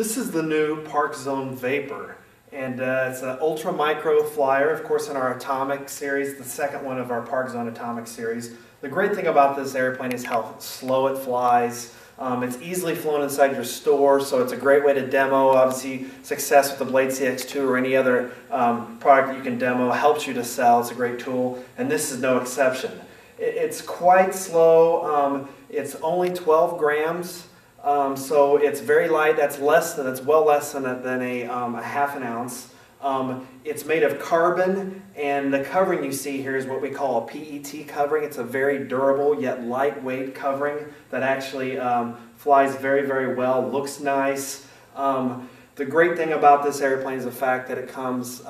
This is the new Park Zone Vapor, and it's an ultra micro flyer, of course in our Atomic series, the second one of our Park Zone Atomic series. The great thing about this airplane is how slow it flies. It's easily flown inside your store, so it's a great way to demo. Obviously, success with the Blade CX2 or any other product you can demo helps you to sell. It's a great tool, and this is no exception. It's quite slow. It's only 12 grams. So it's very light. It's well less than a half an ounce. It's made of carbon, and the covering you see here is what we call a PET covering. It's a very durable yet lightweight covering that actually flies very, very well, looks nice. The great thing about this airplane is the fact that it comes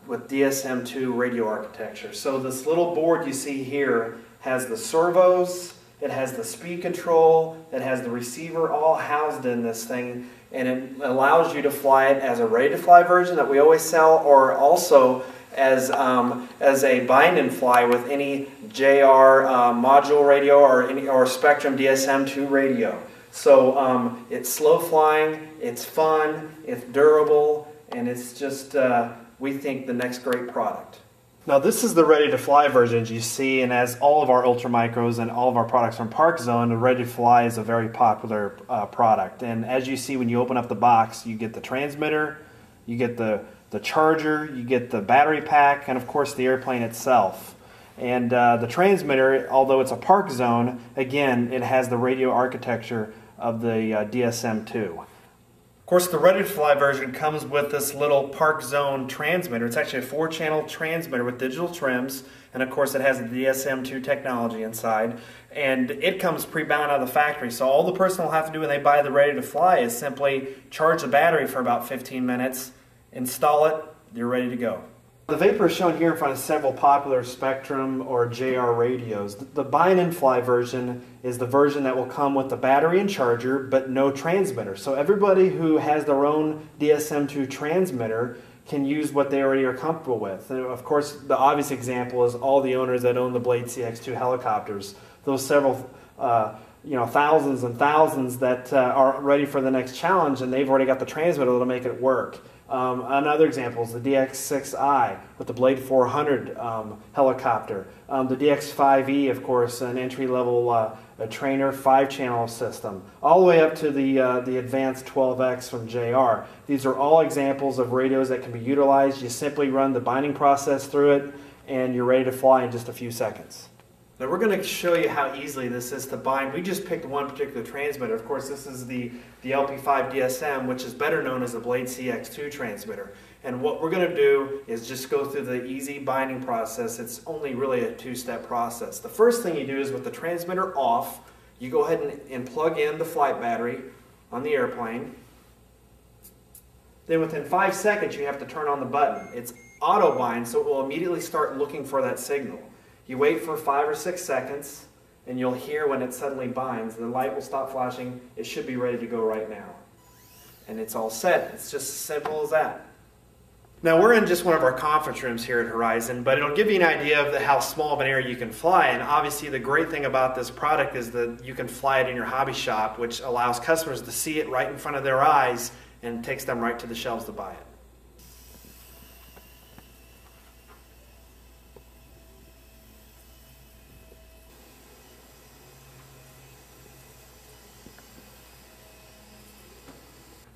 with DSM-2 radio architecture. So this little board you see here has the servos, it has the speed control, it has the receiver all housed in this thing, and it allows you to fly it as a ready-to-fly version that we always sell, or also as a bind and fly with any JR module radio or Spectrum DSM-2 radio. So it's slow flying, it's fun, it's durable, and it's just, we think, the next great product. Now this is the ready-to-fly version you see, and as all of our ultramicros and all of our products from Park Zone, the ready-to-fly is a very popular product. And as you see when you open up the box, you get the transmitter, you get the charger, you get the battery pack, and of course the airplane itself. And the transmitter, although it's a Park Zone, again, it has the radio architecture of the DSM-2. Of course, the ready-to-fly version comes with this little Park Zone transmitter. It's actually a 4-channel transmitter with digital trims, and of course it has the DSM-2 technology inside. And it comes pre-bound out of the factory, so all the person will have to do when they buy the ready-to-fly is simply charge the battery for about 15 minutes, install it, you're ready to go. The Vapor is shown here in front of several popular Spectrum or JR radios. The bind and fly version is the version that will come with the battery and charger but no transmitter. So everybody who has their own DSM-2 transmitter can use what they already are comfortable with. And of course, the obvious example is all the owners that own the Blade CX2 helicopters. Those several thousands and thousands that are ready for the next challenge, and they've already got the transmitter that'll make it work. Another example is the DX6i with the Blade 400 helicopter. The DX5E, of course, an entry-level trainer 5-channel system, all the way up to the advanced 12X from JR. These are all examples of radios that can be utilized. You simply run the binding process through it, and you're ready to fly in just a few seconds. Now we're going to show you how easily this is to bind. We just picked one particular transmitter. Of course, this is the LP5 DSM, which is better known as the Blade CX2 transmitter. And what we're going to do is just go through the easy binding process. It's only really a 2-step process. The first thing you do is with the transmitter off, you go ahead and plug in the flight battery on the airplane. Then within 5 seconds, you have to turn on the button. It's auto bind, so it will immediately start looking for that signal. You wait for 5 or 6 seconds, and you'll hear when it suddenly binds. The light will stop flashing. It should be ready to go right now. And it's all set. It's just as simple as that. Now we're in just one of our conference rooms here at Horizon, but it'll give you an idea of how small of an area you can fly. And obviously the great thing about this product is that you can fly it in your hobby shop, which allows customers to see it right in front of their eyes and takes them right to the shelves to buy it.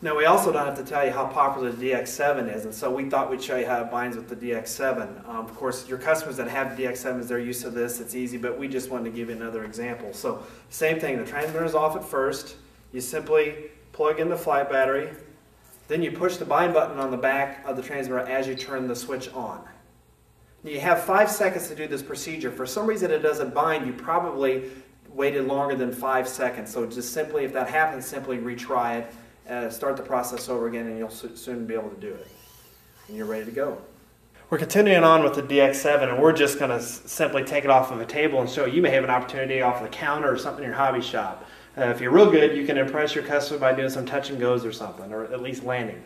Now we also don't have to tell you how popular the DX7 is, and so we thought we'd show you how it binds with the DX7. Of course, your customers that have the DX7s, they're used to this, it's easy, but we just wanted to give you another example. So, same thing, the transmitter is off at first, you simply plug in the flight battery, then you push the bind button on the back of the transmitter as you turn the switch on. You have 5 seconds to do this procedure. For some reason it doesn't bind, you probably waited longer than 5 seconds, so just simply, if that happens, simply retry it. Start the process over again, and you'll soon be able to do it. And you're ready to go. We're continuing on with the DX7, and we're just going to simply take it off of a table and show you. You may have an opportunity off the counter or something in your hobby shop. If you're real good, you can impress your customer by doing some touch and goes or something, or at least landing.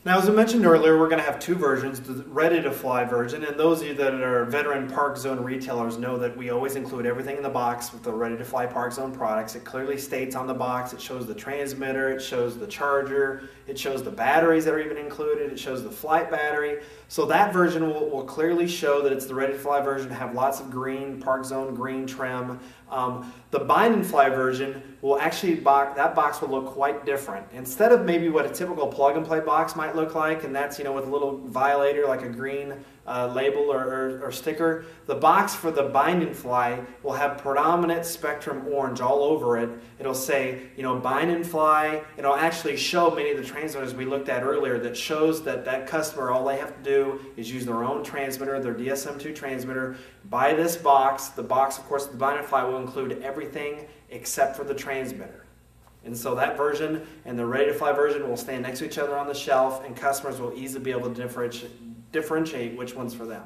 Now, as I mentioned earlier, we're going to have two versions, the ready-to-fly version, and those of you that are veteran Park Zone retailers know that we always include everything in the box with the ready-to-fly Park Zone products. It clearly states on the box, it shows the transmitter, it shows the charger, it shows the batteries that are even included, it shows the flight battery. So that version will clearly show that it's the ready-to-fly version, have lots of green, Park Zone green trim. The bind and fly version will actually, that box will look quite different. Instead of maybe what a typical plug and play box might look like, and that's, you know, with a little violator like a green label or sticker, the box for the bind and fly will have predominant spectrum orange all over it. It'll say, you know, bind and fly. It'll actually show many of the transmitters we looked at earlier that shows that that customer, all they have to do is use their own transmitter, their DSM-2 transmitter, buy this box. The box, of course, the bind and fly will include everything except for the transmitter. And so that version and the ready-to-fly version will stand next to each other on the shelf, and customers will easily be able to differentiate which one's for them.